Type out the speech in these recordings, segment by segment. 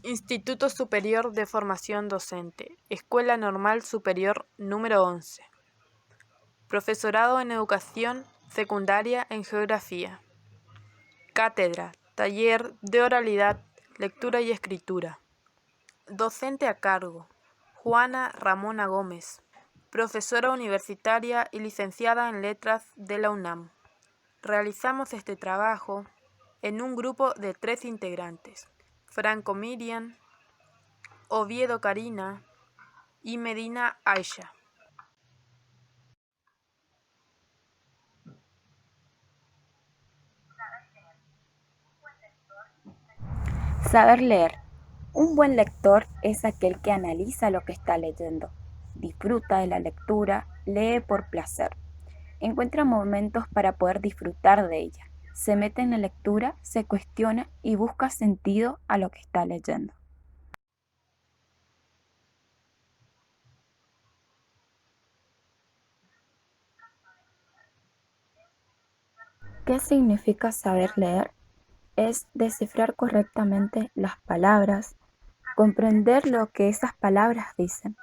Instituto Superior de Formación Docente, Escuela Normal Superior número 11. Profesorado en Educación Secundaria en Geografía. Cátedra, taller de oralidad, lectura y escritura. Docente a cargo, Juana Ramona Gómez, profesora universitaria y licenciada en Letras de la UNAM. Realizamos este trabajo en un grupo de 3 integrantes, Franco Miriam, Oviedo Karina y Medina Aisha. Saber leer. Un buen lector es aquel que analiza lo que está leyendo, disfruta de la lectura, lee por placer, encuentra momentos para poder disfrutar de ella, se mete en la lectura, se cuestiona y busca sentido a lo que está leyendo. ¿Qué significa saber leer? Es descifrar correctamente las palabras, comprender lo que esas palabras dicen.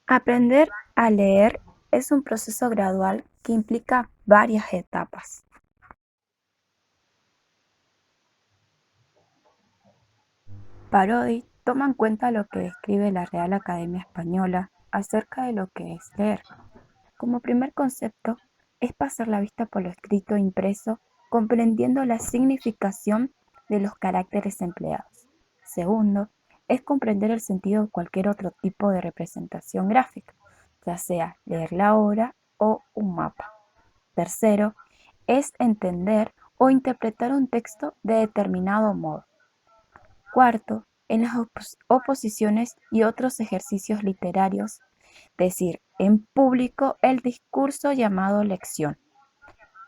Aprender a leer es un proceso gradual que implica varias etapas. Parodi toma en cuenta lo que describe la Real Academia Española acerca de lo que es leer. Como primer concepto, es pasar la vista por lo escrito e impreso, comprendiendo la significación de los caracteres empleados. Segundo, es comprender el sentido de cualquier otro tipo de representación gráfica, ya sea leer la obra o un mapa. Tercero, es entender o interpretar un texto de determinado modo. Cuarto, en las oposiciones y otros ejercicios literarios, decir en público el discurso llamado lección.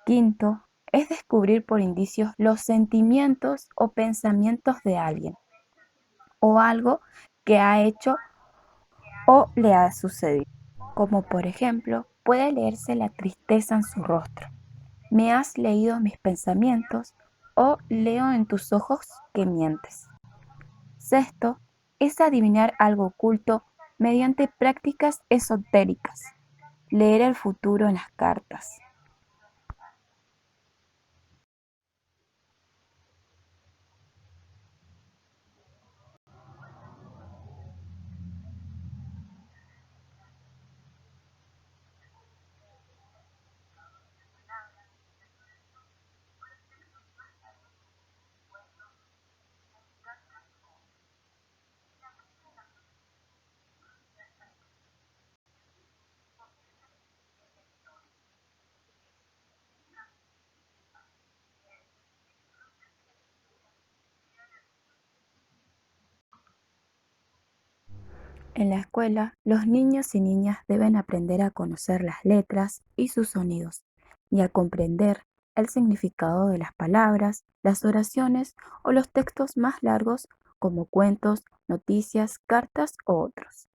Quinto, es descubrir por indicios los sentimientos o pensamientos de alguien o algo que ha hecho o le ha sucedido. Como por ejemplo, puede leerse la tristeza en su rostro. Me has leído mis pensamientos o leo en tus ojos que mientes. Sexto, es adivinar algo oculto mediante prácticas esotéricas. Leer el futuro en las cartas. En la escuela, los niños y niñas deben aprender a conocer las letras y sus sonidos, y a comprender el significado de las palabras, las oraciones o los textos más largos como cuentos, noticias, cartas o otros.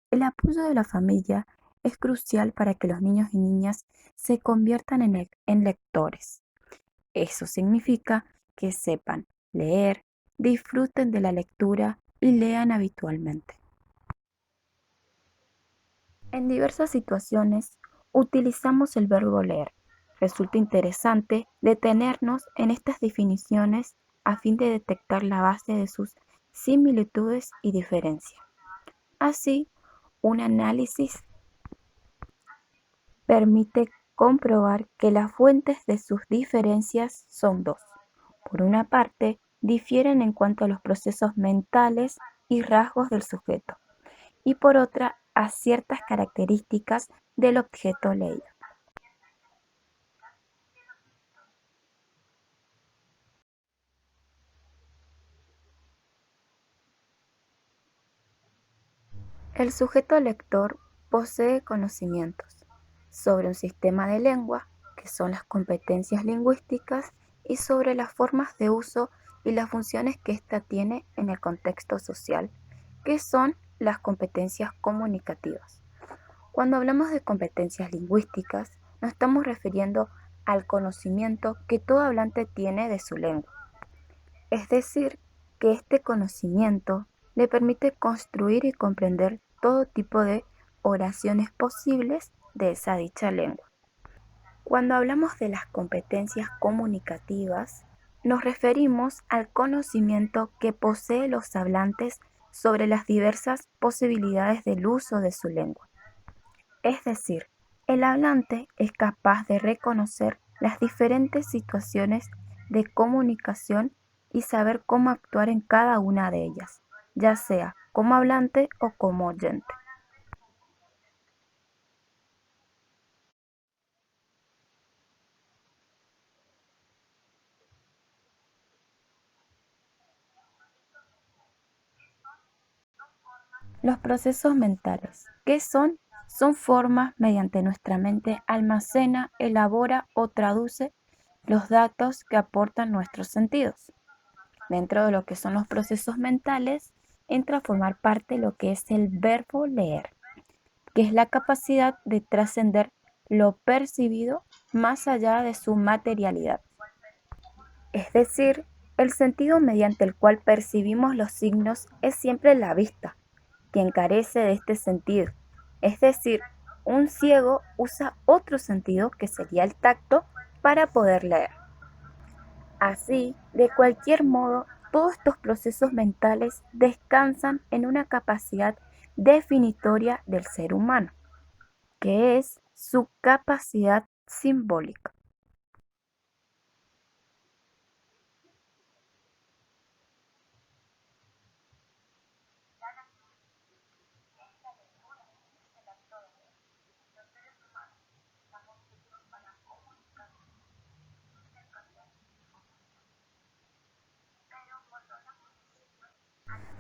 El apoyo de la familia es crucial para que los niños y niñas se conviertan en lectores. Eso significa que sepan leer, disfruten de la lectura y lean habitualmente. En diversas situaciones utilizamos el verbo leer. Resulta interesante detenernos en estas definiciones a fin de detectar la base de sus similitudes y diferencias. Así, un análisis permite comprobar que las fuentes de sus diferencias son dos. Por una parte, difieren en cuanto a los procesos mentales y rasgos del sujeto, y por otra, a ciertas características del objeto leído. El sujeto lector posee conocimientos sobre un sistema de lengua, que son las competencias lingüísticas, y sobre las formas de uso y las funciones que ésta tiene en el contexto social, que son las competencias comunicativas. Cuando hablamos de competencias lingüísticas, nos estamos refiriendo al conocimiento que todo hablante tiene de su lengua, es decir, que este conocimiento le permite construir y comprender todo tipo de oraciones posibles de esa dicha lengua. Cuando hablamos de las competencias comunicativas, nos referimos al conocimiento que poseen los hablantes sobre las diversas posibilidades del uso de su lengua. Es decir, el hablante es capaz de reconocer las diferentes situaciones de comunicación y saber cómo actuar en cada una de ellas, ya sea como hablante o como oyente. Los procesos mentales, ¿qué son? Son formas mediante nuestra mente almacena, elabora o traduce los datos que aportan nuestros sentidos. Dentro de lo que son los procesos mentales, entra a formar parte lo que es el verbo leer, que es la capacidad de trascender lo percibido más allá de su materialidad. Es decir, el sentido mediante el cual percibimos los signos es siempre la vista, quien carece de este sentido. Es decir, un ciego usa otro sentido que sería el tacto para poder leer. Así, de cualquier modo, todos estos procesos mentales descansan en una capacidad definitoria del ser humano, que es su capacidad simbólica.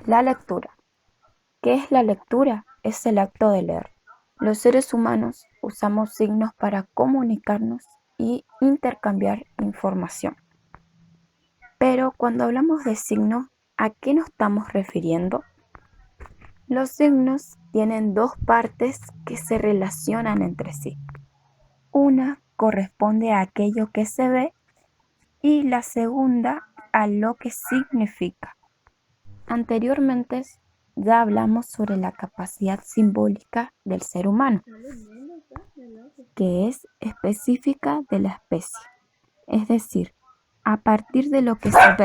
La lectura. ¿Qué es la lectura? Es el acto de leer. Los seres humanos usamos signos para comunicarnos y intercambiar información. Pero cuando hablamos de signos, ¿a qué nos estamos refiriendo? Los signos tienen dos partes que se relacionan entre sí. Una corresponde a aquello que se ve y la segunda a lo que significa. Anteriormente ya hablamos sobre la capacidad simbólica del ser humano, que es específica de la especie. Es decir, a partir de lo que se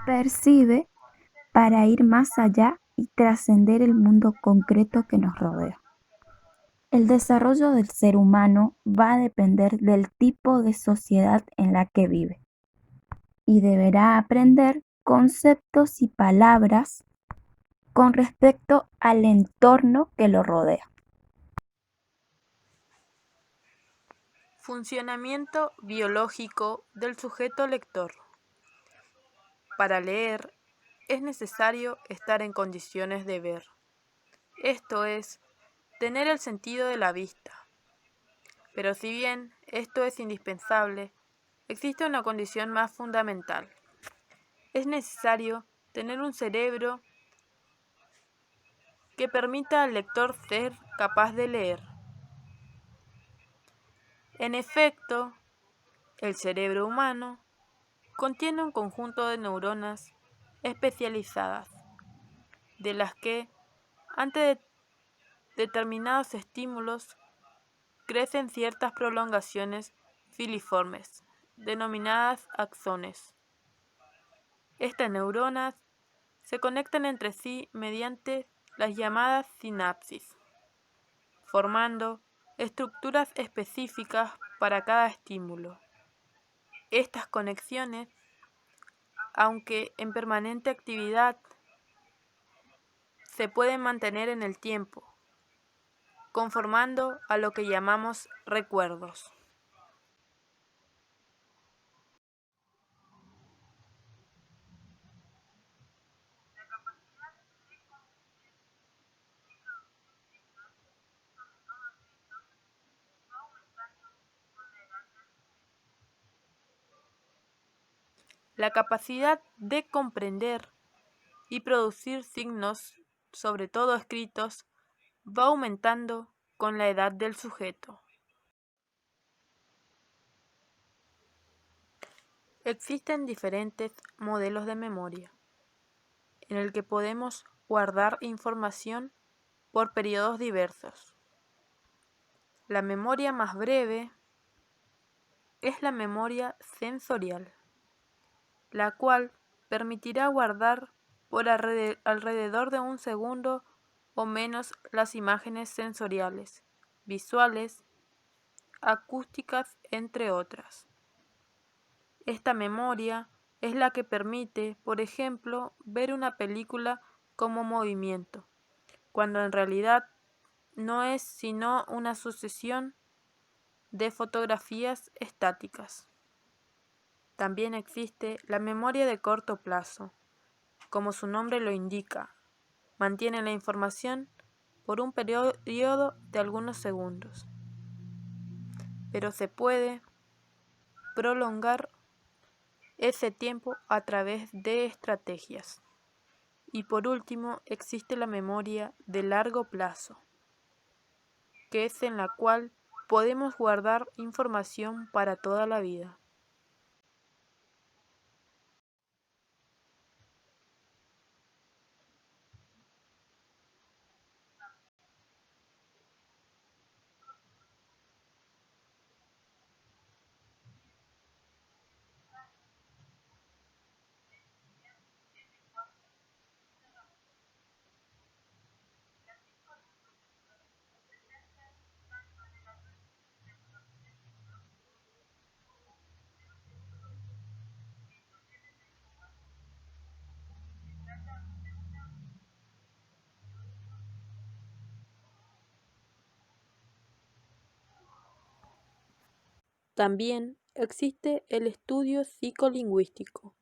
percibe para ir más allá y trascender el mundo concreto que nos rodea. El desarrollo del ser humano va a depender del tipo de sociedad en la que vive y deberá aprender conceptos y palabras con respecto al entorno que lo rodea. Funcionamiento biológico del sujeto lector. Para leer es necesario estar en condiciones de ver, esto es, tener el sentido de la vista. Pero si bien esto es indispensable, existe una condición más fundamental. Es necesario tener un cerebro que permita al lector ser capaz de leer. En efecto, el cerebro humano contiene un conjunto de neuronas especializadas, de las que, ante determinados estímulos, crecen ciertas prolongaciones filiformes, denominadas axones. Estas neuronas se conectan entre sí mediante las llamadas sinapsis, formando estructuras específicas para cada estímulo. Estas conexiones, aunque en permanente actividad, se pueden mantener en el tiempo, conformando a lo que llamamos recuerdos. La capacidad de comprender y producir signos, sobre todo escritos, va aumentando con la edad del sujeto. Existen diferentes modelos de memoria, en el que podemos guardar información por periodos diversos. La memoria más breve es la memoria sensorial, la cual permitirá guardar por alrededor de un segundo o menos las imágenes sensoriales, visuales, acústicas, entre otras. Esta memoria es la que permite, por ejemplo, ver una película como movimiento, cuando en realidad no es sino una sucesión de fotografías estáticas. También existe la memoria de corto plazo. Como su nombre lo indica, mantiene la información por un periodo de algunos segundos, pero se puede prolongar ese tiempo a través de estrategias. Y por último, existe la memoria de largo plazo, que es en la cual podemos guardar información para toda la vida. También existe el estudio psicolingüístico,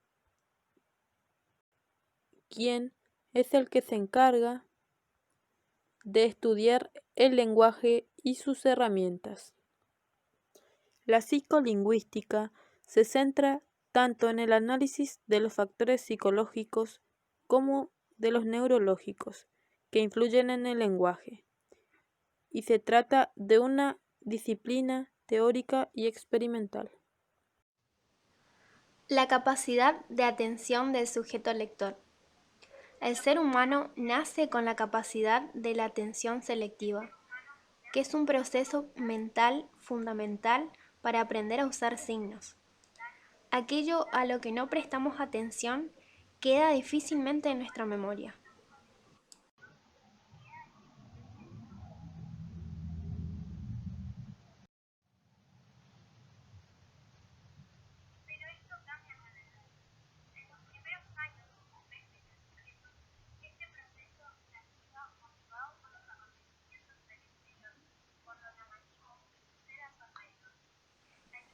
quien es el que se encarga de estudiar el lenguaje y sus herramientas. La psicolingüística se centra tanto en el análisis de los factores psicológicos como de los neurológicos que influyen en el lenguaje, y se trata de una disciplina teórica y experimental. La capacidad de atención del sujeto lector. El ser humano nace con la capacidad de la atención selectiva, que es un proceso mental fundamental para aprender a usar signos. Aquello a lo que no prestamos atención queda difícilmente en nuestra memoria.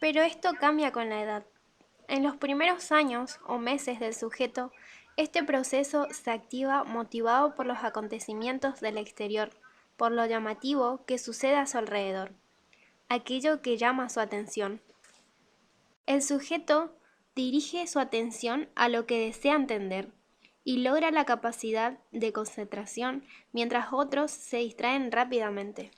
Pero esto cambia con la edad. En los primeros años o meses del sujeto, este proceso se activa motivado por los acontecimientos del exterior, por lo llamativo que sucede a su alrededor, aquello que llama su atención. El sujeto dirige su atención a lo que desea entender y logra la capacidad de concentración mientras otros se distraen rápidamente.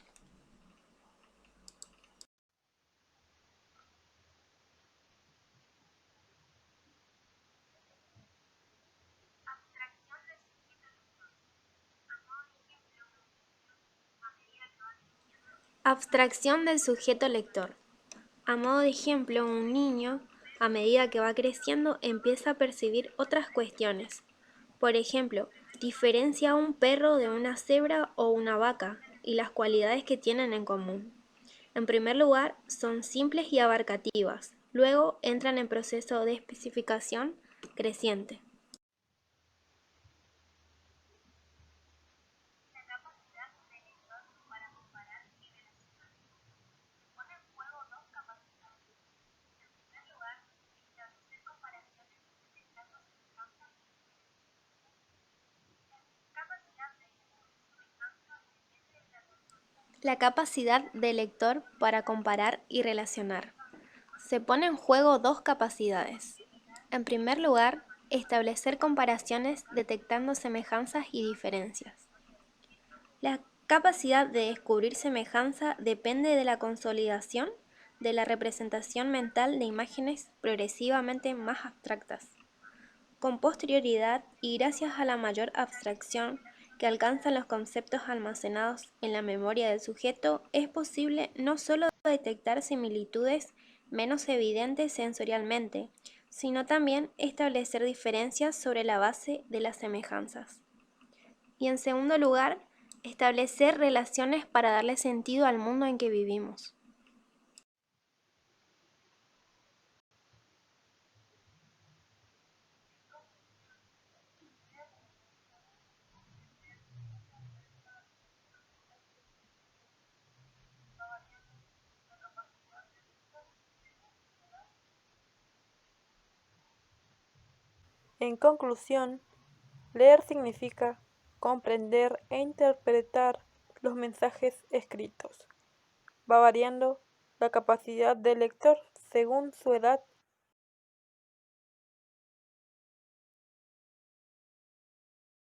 Abstracción del sujeto lector. A modo de ejemplo, un niño, a medida que va creciendo, empieza a percibir otras cuestiones. Por ejemplo, diferencia a un perro de una cebra o una vaca y las cualidades que tienen en común. En primer lugar, son simples y abarcativas. Luego entran en proceso de especificación creciente. La capacidad del lector para comparar y relacionar. Se pone en juego dos capacidades. En primer lugar, establecer comparaciones detectando semejanzas y diferencias. La capacidad de descubrir semejanza depende de la consolidación de la representación mental de imágenes progresivamente más abstractas. Con posterioridad y gracias a la mayor abstracción que alcanzan los conceptos almacenados en la memoria del sujeto, es posible no solo detectar similitudes menos evidentes sensorialmente, sino también establecer diferencias sobre la base de las semejanzas. Y en segundo lugar, establecer relaciones para darle sentido al mundo en que vivimos. En conclusión, leer significa comprender e interpretar los mensajes escritos. Va variando la capacidad del lector según su edad